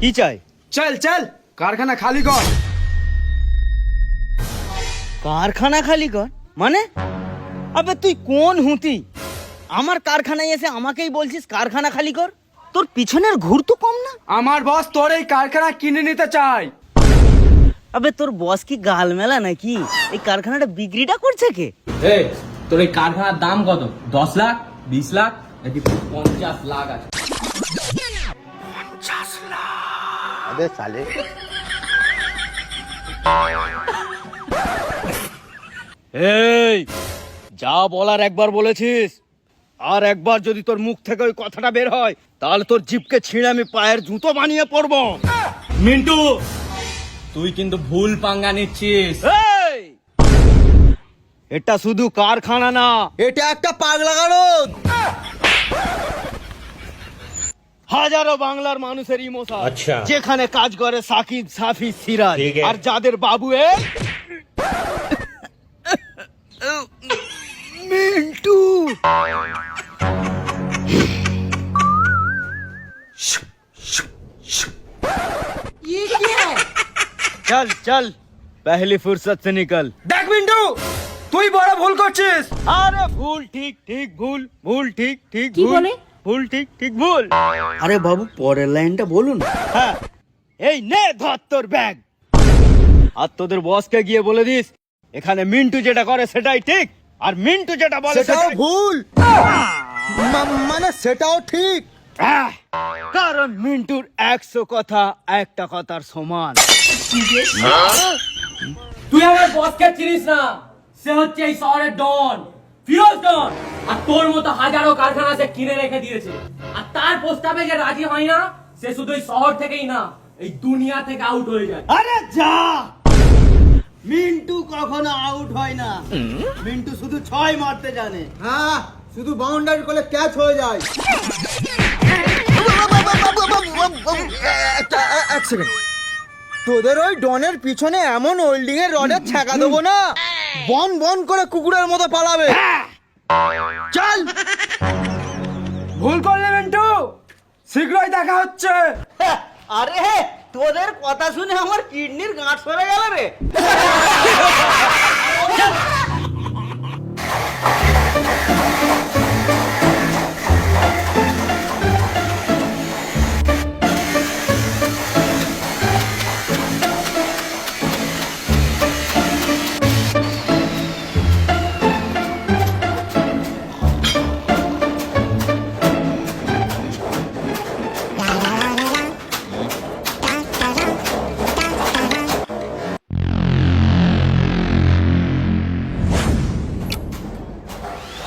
কি চাই? চল চল কারখানা খালি কর। কারখানা খালি কর মানে? আবে তুই কোন হুঁতি? আমার কারখানায় এসে আমাকেই বলছিস কারখানা খালি কর? তোর পিছনের ঘুর তো কম না? আমার বস তোর এই কারখানা কিনে নিতে চায়। আবে তোর বস কি গাল মেলা নাকি? এই কারখানাটা বিক্রিটা করছে কে? এই তোর এই কারখানার দাম কত? 10 লাখ, 20 লাখ নাকি 50 লাখ আছে? আবে সালে এই যা বলার একবার বলেছিস, আর একবার যদি তোর মুখ থেকে ওই কথাটা বের হয় তাহলে তোর জিভকে ছিঁড়ে আমি পায়ের জুতো বানিয়ে পড়বো। মিন্টু, তুই কিন্তু ভুল পাঙ্গা নিচ্ছিস। এই এটা শুধু কারখানা না, এটা একটা পাগলা গারদ। হাজারো বাংলার মানুষের ইমোশন। যেখানে কাজ করে সাকিব, সাফি, সিরাজ, আর যাদের বাবু মিন্টু। চল চল पहली फुर्सत से निकल। দেখ মিন্টু, তুই বড় ভুল করছিস। আরে ভুল ঠিক ঠিক ভুল, ভুল ঠিক ঠিক ভুল, ভুল ঠিক ঠিক ভুল। আরে বাবু পরের লাইনটা বলুন। হ্যাঁ, এই নে ধর তোর ব্যাগ, আর তোদের বসকে গিয়ে বলে দিস এখানে মিন্টু যেটা করে সেটাই ঠিক, আর মিন্টু যেটা বলে সেটাও ভুল, মানে সেটাও ঠিক। কারণ মিন্টুর 100 কথা একটা কথার সমান। তুই আমার বসকে চিনিস না, সে হচ্ছে এই শহরের ডন, ফিরোজ ডন। আর তোর মতো হাজারো কারখানা সে কিনে রেখে দিয়েছে, আর তার প্রস্তাবে যে রাজি হয় না সে শুধু এই শহর থেকেই না এই দুনিয়া থেকে আউট হয়ে যায়। আরে যা, মিন্টু কখনো আউট হয় না, মিন্টু শুধু 6 মারতে জানে। হ্যাঁ, শুধু বাউন্ডারি করলে ক্যাচ হয়ে যায়। এক সেকেন্ড, তোদের ওই ডনের পিছনে এমন হোল্ডিং এর রডের ছ্যাঁকা দেবো না, বন বন করে কুকুরের মতো পালাবে। চল। ভুল করলে মিন্টু, শীঘ্রই দেখা হচ্ছে। আরে তোদের কথা শুনে আমার কিডনির গাঁট সরে গেল রে।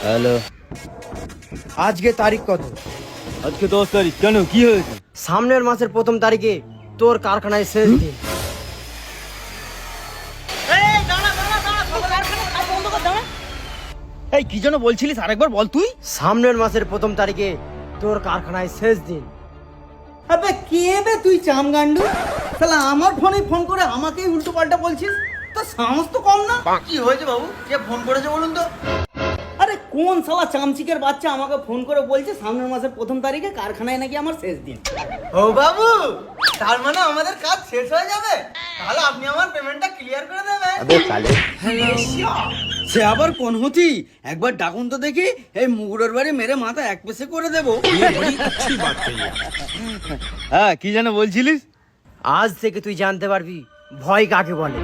হ্যালো, আজকে তারিখ কত? আজকে 10 তারিখ। কেন, কি হয়েছে? সামনের মাসের 1 তারিখে তোর কারখানায় শেষ দিন। এই কি যেন বলছিলিস, আরেকবার বল তুই। সামনের মাসের 1 তারিখে তোর কারখানায় শেষ দিন। আবে কে বে তুই চামগান্ডু? শালা আমার ফোনে ফোন করে আমাকেই উল্টো পাল্টা বলছিস, তো সাহস তো কম না। কি হয়েছে বাবু, কে ফোন করেছে বলুন তো? আরে কোন শালা চামচিকের বাচ্চা আমাকে ফোন করে বলছে সামনের মাসের 1 তারিখে কারখানায় নাকি আমার শেষ দিন। ও বাবু, তার মানে আমাদের কাজ শেষ হয়ে যাবে, তাহলে আপনি আমার পেমেন্টটা ক্লিয়ার করে দেবেন। সে আবার কোন হতি? একবার ডাকুন তো দেখি, এই মুগুরের বাড়ি মেরে মাথা এক পেছে করে দেবো। হ্যাঁ, কি যেন বলছিলিস? আজ থেকে তুই জানতে পারবি ভয় কাকে বলে।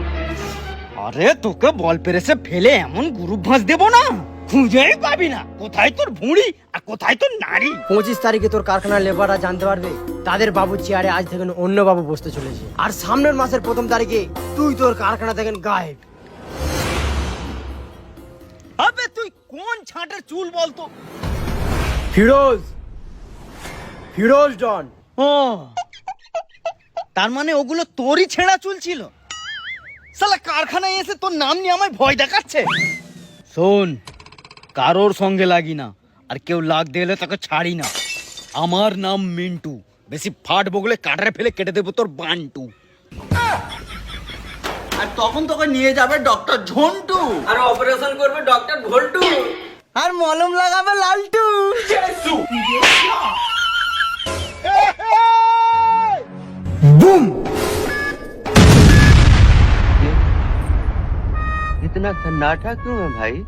আরে তোকে বল পেরেছে ফেলে এমন গ্রুপ ভাঁজ দেবো না, খুঁজেই পাবি না কোথায় তোর ভুঁড়ি আর কোথায় তোর নারী। 25 তারিখে তোর কারখানার লেবাররা জানতে পারবে তাদের বাবুর চেয়ারে আজ থেকে অন্য বাবু বসতে চলেছে। আর সামনের মাসের 1 তারিখে তুই তোর কারখানা থেকে গায়েব। আবে তুই কোন ছাঁটের চুল বলতো? ফিরোজ, ফিরোজ ডন। ও, তার মানে ওগুলো তোরই ছেঁড়া চুল ছিল? শালা কারখানায় এসে তোর নাম নিয়ে আমায় ভয় দেখাচ্ছে। শোন, কারোর সঙ্গে লাগি না, আর কেউ লাগ দিলে তাকে ছাড়ি না। আমার নাম মিন্টু, বেশি ফাট বগলে কাটারে ফেলে কেটে দেবো তোর বান্টু। আর তখন তোকে নিয়ে যাবে ডক্টর ঝন্টু, আর অপারেশন করবে ডক্টর ভোল্টু, আর মলম লাগাবে লালটু। इतना सन्नाटा क्यों है भाई?